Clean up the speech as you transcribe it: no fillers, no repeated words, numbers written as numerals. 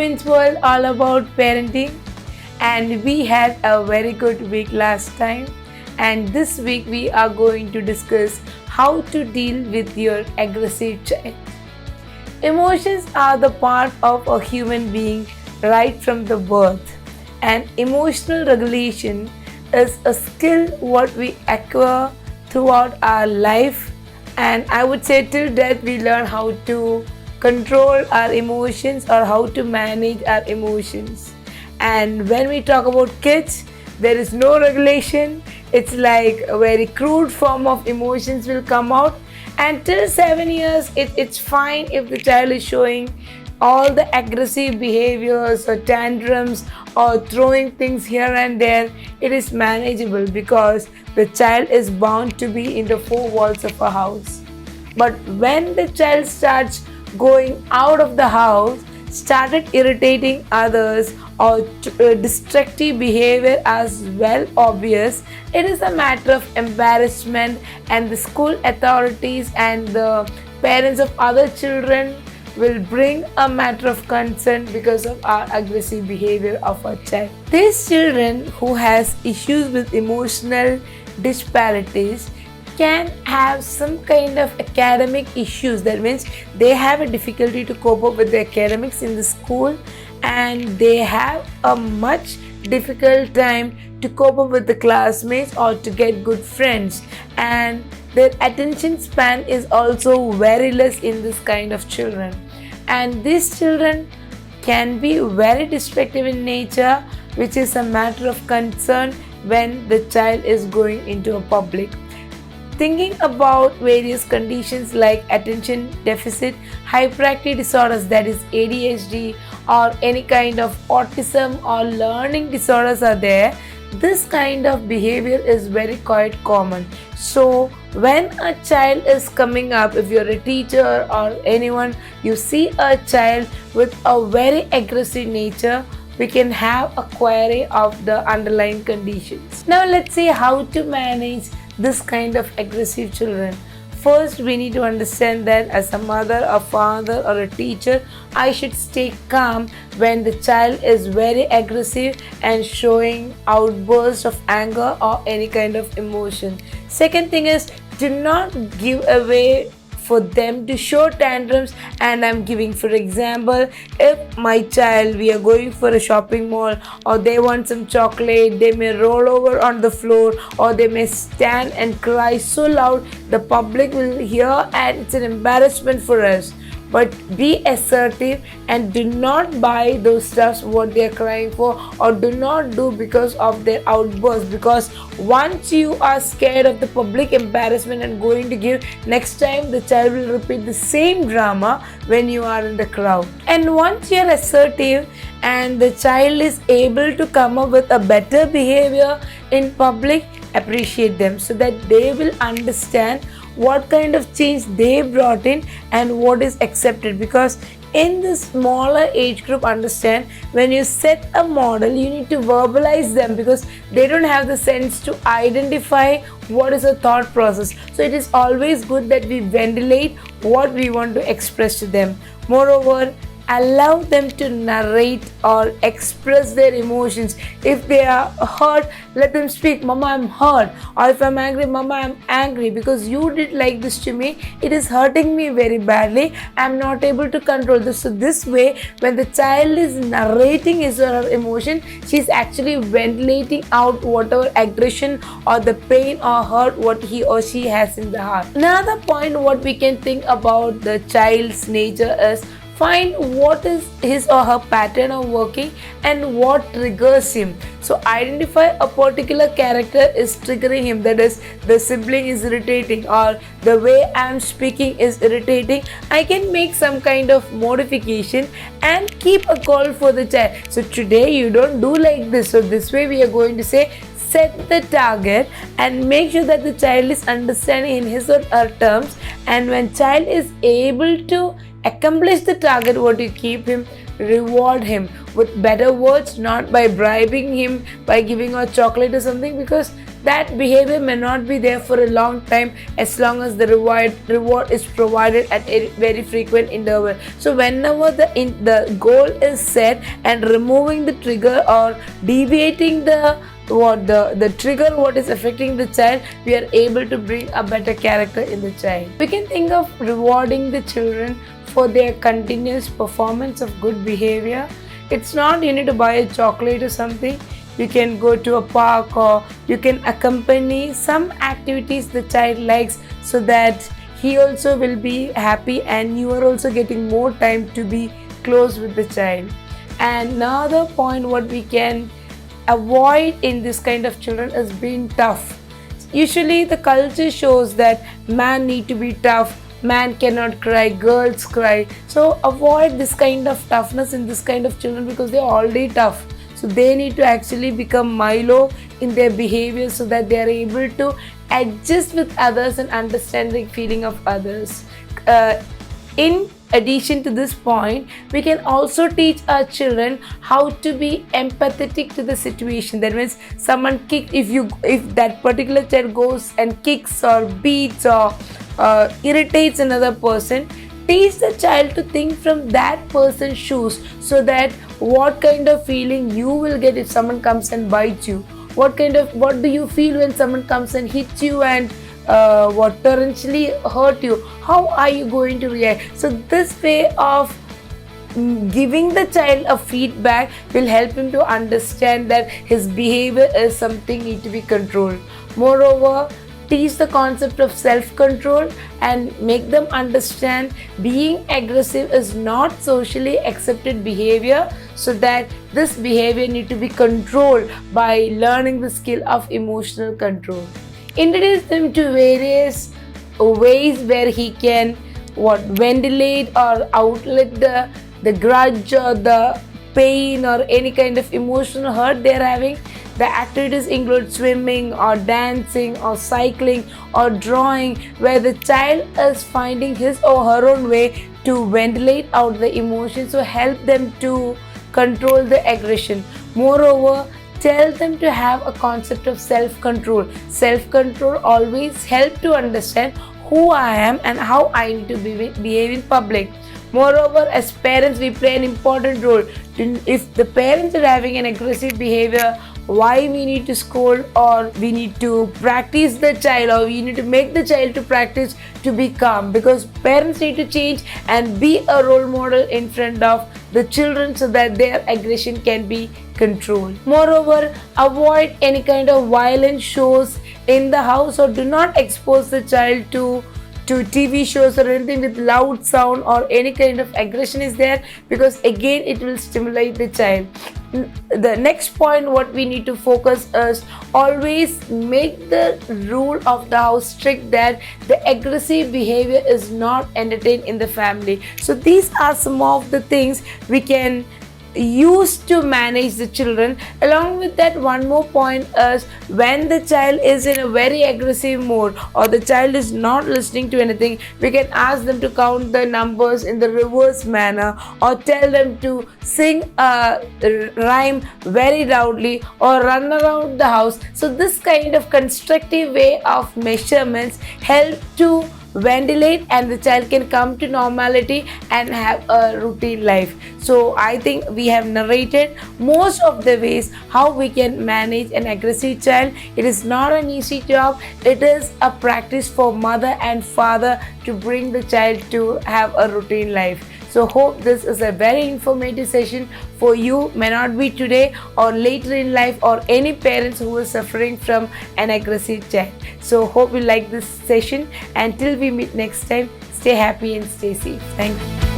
Twins World all about parenting. And we had a very good week last time. And this week we are going to discuss how to deal with your aggressive child. Emotions are the part of a human being right from the birth. And emotional regulation is a skill what we acquire throughout our life, and I would say till death we learn how to control our emotions or how to manage our emotions. And when we talk about kids, there is no regulation. It's like a very crude form of emotions will come out, and till 7 years it's fine if the child is showing all the aggressive behaviors or tantrums or throwing things here and there. It is manageable because the child is bound to be in the four walls of a house. But when the child starts going out of the house, started irritating others or destructive behavior as well obvious, it is a matter of embarrassment, and the school authorities and the parents of other children will bring a matter of concern because of our aggressive behavior of our child. These children who has issues with emotional disparities can have some kind of academic issues. That means they have a difficulty to cope up with the academics in the school, and they have a much difficult time to cope up with the classmates or to get good friends, and their attention span is also very less in this kind of children. And these children can be very destructive in nature, which is a matter of concern when the child is going into a public. Thinking about various conditions like attention deficit hyperactivity disorders, that is ADHD, or any kind of autism or learning disorders are there, this kind of behavior is very quite common. So when a child is coming up, if you're a teacher or anyone, you see a child with a very aggressive nature, we can have a query of the underlying conditions. Now let's see how to manage this kind of aggressive children. First, we need to understand that as a mother, a father, or a teacher, I should stay calm when the child is very aggressive and showing outbursts of anger or any kind of emotion. Second thing is, do not give away for them to show tantrums. And I'm giving for example, if my child, we are going for a shopping mall or they want some chocolate, they may roll over on the floor or they may stand and cry so loud the public will hear, and it's an embarrassment for us. But be assertive and do not buy those stuffs what they are crying for, or do not do because of their outbursts, because once you are scared of the public embarrassment and going to give, next time the child will repeat the same drama when you are in the crowd. And once you are assertive and the child is able to come up with a better behavior in public, appreciate them so that they will understand what kind of change they brought in and what is accepted. Because in the smaller age group, understand, when you set a model, you need to verbalize them because they don't have the sense to identify what is a thought process. So it is always good that we ventilate what we want to express to them. Moreover, allow them to narrate or express their emotions. If they are hurt, let them speak, Mama, I'm hurt. Or if I'm angry, Mama, I'm angry because you did like this to me. It is hurting me very badly. I'm not able to control this. So this way, when the child is narrating his or her emotion, she's actually ventilating out whatever aggression or the pain or hurt what he or she has in the heart. Another point what we can think about the child's nature is, find what is his or her pattern of working and what triggers him. So identify a particular character is triggering him, that is the sibling is irritating or the way I am speaking is irritating. I can make some kind of modification and keep a call for the child. So today you don't do like this. So this way we are going to say, set the target and make sure that the child is understanding in his or her terms. And when child is able to accomplish the target what you keep him, reward him with better words, not by bribing him by giving a chocolate or something, because that behavior may not be there for a long time as long as the reward is provided at a very frequent interval. So whenever the goal is set and removing the trigger or deviating the trigger what is affecting the child, we are able to bring a better character in the child. We can think of rewarding the children for their continuous performance of good behavior. It's not you need to buy a chocolate or something. You can go to a park, or you can accompany some activities the child likes so that he also will be happy and you are also getting more time to be close with the child. And another point what we can avoid in this kind of children is being tough. Usually the culture shows that man need to be tough, man cannot cry, girls cry. So avoid this kind of toughness in this kind of children because they are already tough. So they need to actually become Milo in their behavior so that they are able to adjust with others and understand the feeling of others. In addition to this point, we can also teach our children how to be empathetic to the situation. That means someone if that particular child goes and kicks or beats or irritates another person, teach the child to think from that person's shoes so that what kind of feeling you will get if someone comes and bites you. What do you feel when someone comes and hits you and torrentially hurt you? How are you going to react? So this way of giving the child a feedback will help him to understand that his behavior is something need to be controlled. Moreover, teach the concept of self-control and make them understand being aggressive is not socially accepted behavior, so that this behavior need to be controlled by learning the skill of emotional control. Introduce them to various ways where he can ventilate or outlet the grudge or the pain or any kind of emotional hurt they are having. The activities include swimming or dancing or cycling or drawing, where the child is finding his or her own way to ventilate out the emotions, so help them to control the aggression. Moreover, tell them to have a concept of self-control. Self-control always help to understand who I am and how I need to behave in public. Moreover, as parents, we play an important role. If the parents are having an aggressive behavior, why we need to scold, or we need to practice the child, or we need to make the child to practice to be calm, because parents need to change and be a role model in front of the children so that their aggression can be controlled. Moreover, avoid any kind of violent shows in the house, or do not expose the child to TV shows or anything with loud sound or any kind of aggression is there, because again it will stimulate the child. The next point what we need to focus is always make the rule of the house strict that the aggressive behavior is not entertained in the family. So these are some of the things we can use to manage the children. Along with that, one more point is when the child is in a very aggressive mode or the child is not listening to anything, we can ask them to count the numbers in the reverse manner, or tell them to sing a rhyme very loudly or run around the house. So this kind of constructive way of measurements help to ventilate, and the child can come to normality and have a routine life. So I think we have narrated most of the ways how we can manage an aggressive child. It is not an easy job. It is a practice for mother and father to bring the child to have a routine life. So hope this is a very informative session for you, may not be today or later in life, or any parents who are suffering from an aggressive child. So hope you like this session. Until we meet next time, stay happy and stay safe. Thank you.